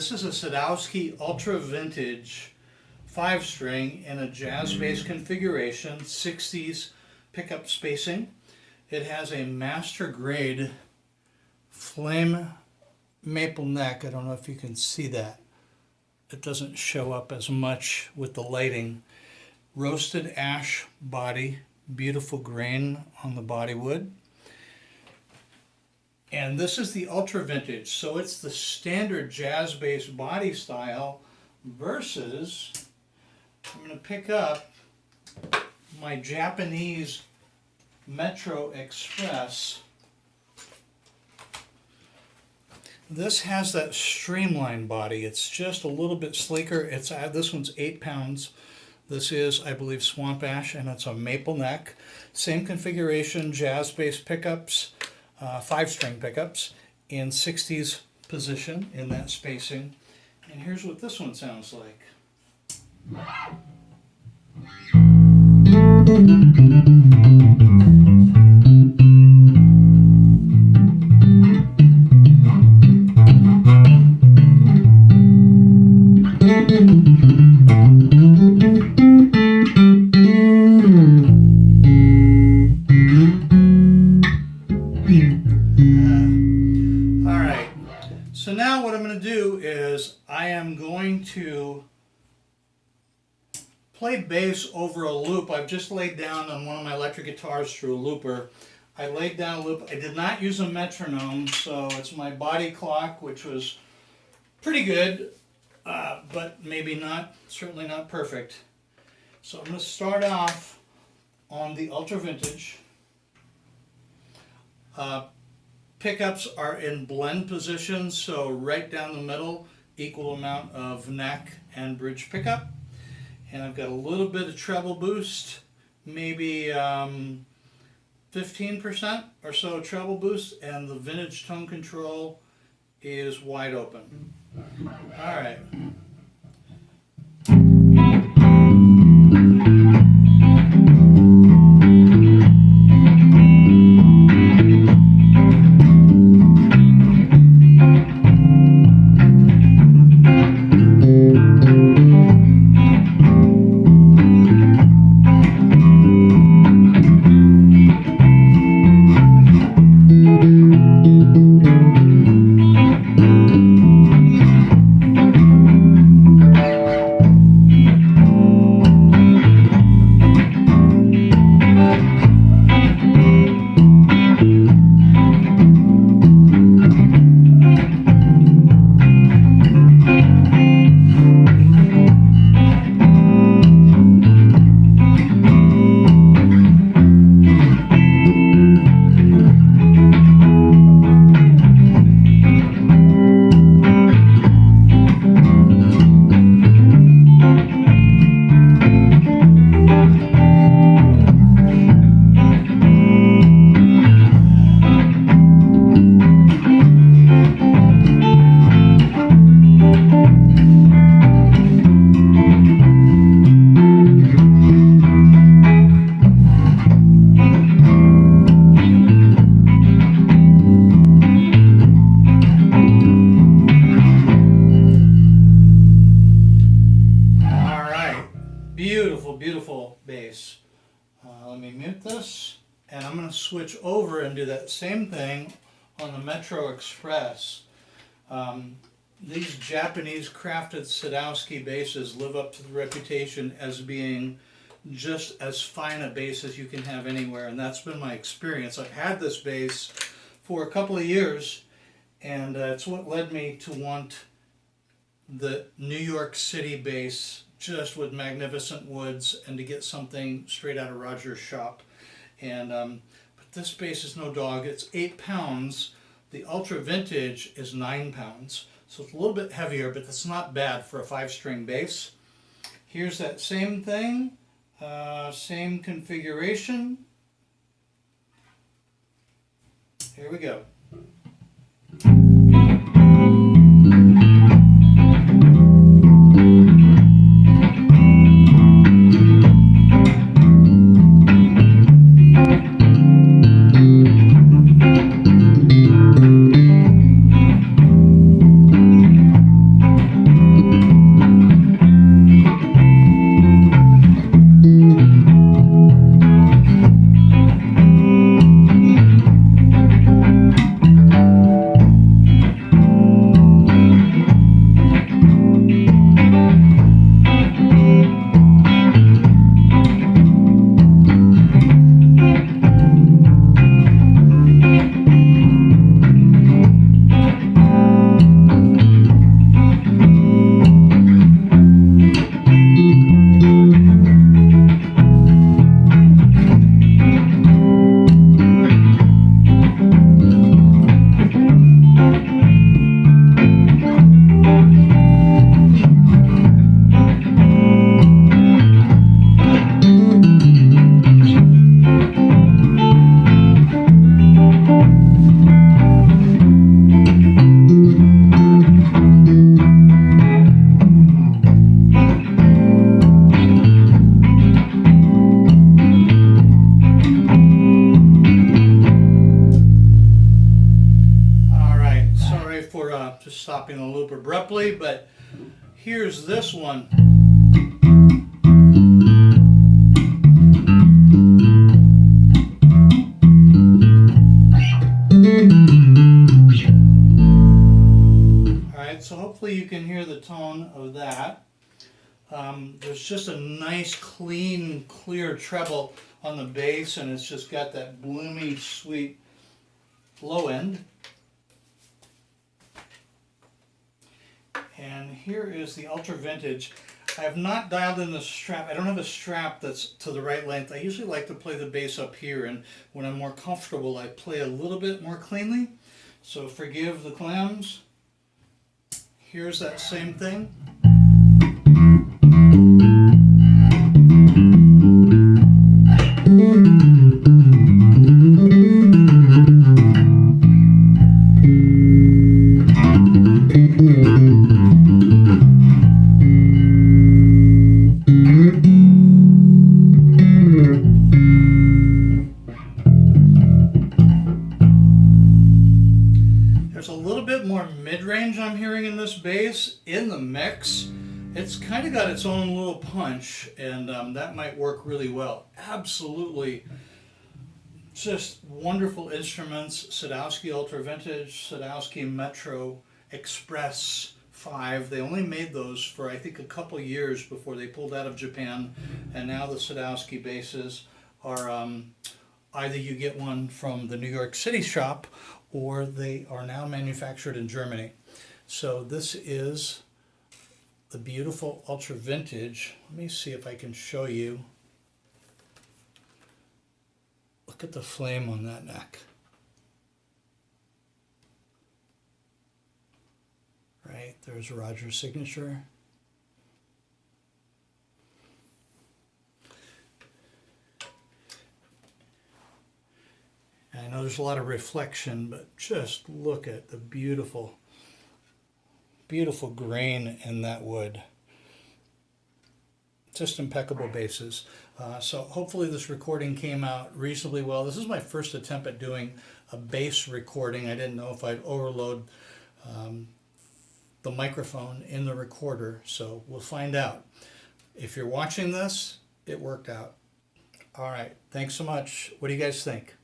This is a Sadowsky Ultra Vintage 5-string in a jazz bass configuration, 60s pickup spacing. It has a master grade flame maple neck. I don't know if you can see that. It doesn't show up as much with the lighting. Roasted ash body, beautiful grain on the body wood. And this is the Ultra Vintage, so it's the standard jazz bass body style versus, I'm going to pick up my Japanese MetroExpress. This has that streamlined body. It's just a little bit sleeker. This one's 8 pounds. This is, I believe, swamp ash, and it's a maple neck. Same configuration, jazz bass pickups, 5-string pickups in 60s position in that spacing. And here's what this one sounds like. So now what I'm going to do is I am going to play bass over a loop. I've just laid down on one of my electric guitars through a looper. I laid down a loop. I did not use a metronome, so it's my body clock, which was pretty good, but maybe not, certainly not perfect. So I'm going to start off on the Ultra Vintage. Pickups are in blend position, so right down the middle, equal amount of neck and bridge pickup. And I've got a little bit of treble boost, maybe 15% or so treble boost, and the vintage tone control is wide open. All right. Beautiful, beautiful bass. Let me mute this, and I'm going to switch over and do that same thing on the MetroExpress. These Japanese crafted Sadowsky basses live up to the reputation as being just as fine a bass as you can have anywhere, and that's been my experience. I've had this bass for a couple of years, and it's what led me to want the New York City bass, just with magnificent woods, and to get something straight out of Roger's shop. And but this bass is no dog. It's 8 pounds. The Ultra Vintage is 9 pounds, so it's a little bit heavier, but that's not bad for a 5-string bass. Here's that same thing, same configuration. Here we go. stopping the loop abruptly, but here's this one. Alright, so hopefully you can hear the tone of that. There's just a nice, clean, clear treble on the bass, and it's just got that bloomy, sweet low end. And here is the Ultra Vintage. I have not dialed in the strap. I don't have a strap that's to the right length. I usually like to play the bass up here, and when I'm more comfortable, I play a little bit more cleanly. So forgive the clams. Here's that same thing. There's a little bit more mid-range I'm hearing in this bass in the mix. It's kind of got its own little punch, and that might work really well. Absolutely just wonderful instruments. Sadowsky Ultra Vintage, Sadowsky MetroExpress 5. They only made those for I think a couple years before they pulled out of Japan, and now the Sadowsky basses are either you get one from the New York City shop or they are now manufactured in Germany. So this is the beautiful Ultra Vintage. Let me see if I can show you. Look at the flame on that neck. Right, there's Roger's signature. And I know there's a lot of reflection, but just look at the beautiful, beautiful grain in that wood. Just impeccable basses. So hopefully this recording came out reasonably well. This is my first attempt at doing a bass recording. I didn't know if I'd overload the microphone in the recorder, so we'll find out. If you're watching this, it worked out. All right, thanks so much. What do you guys think?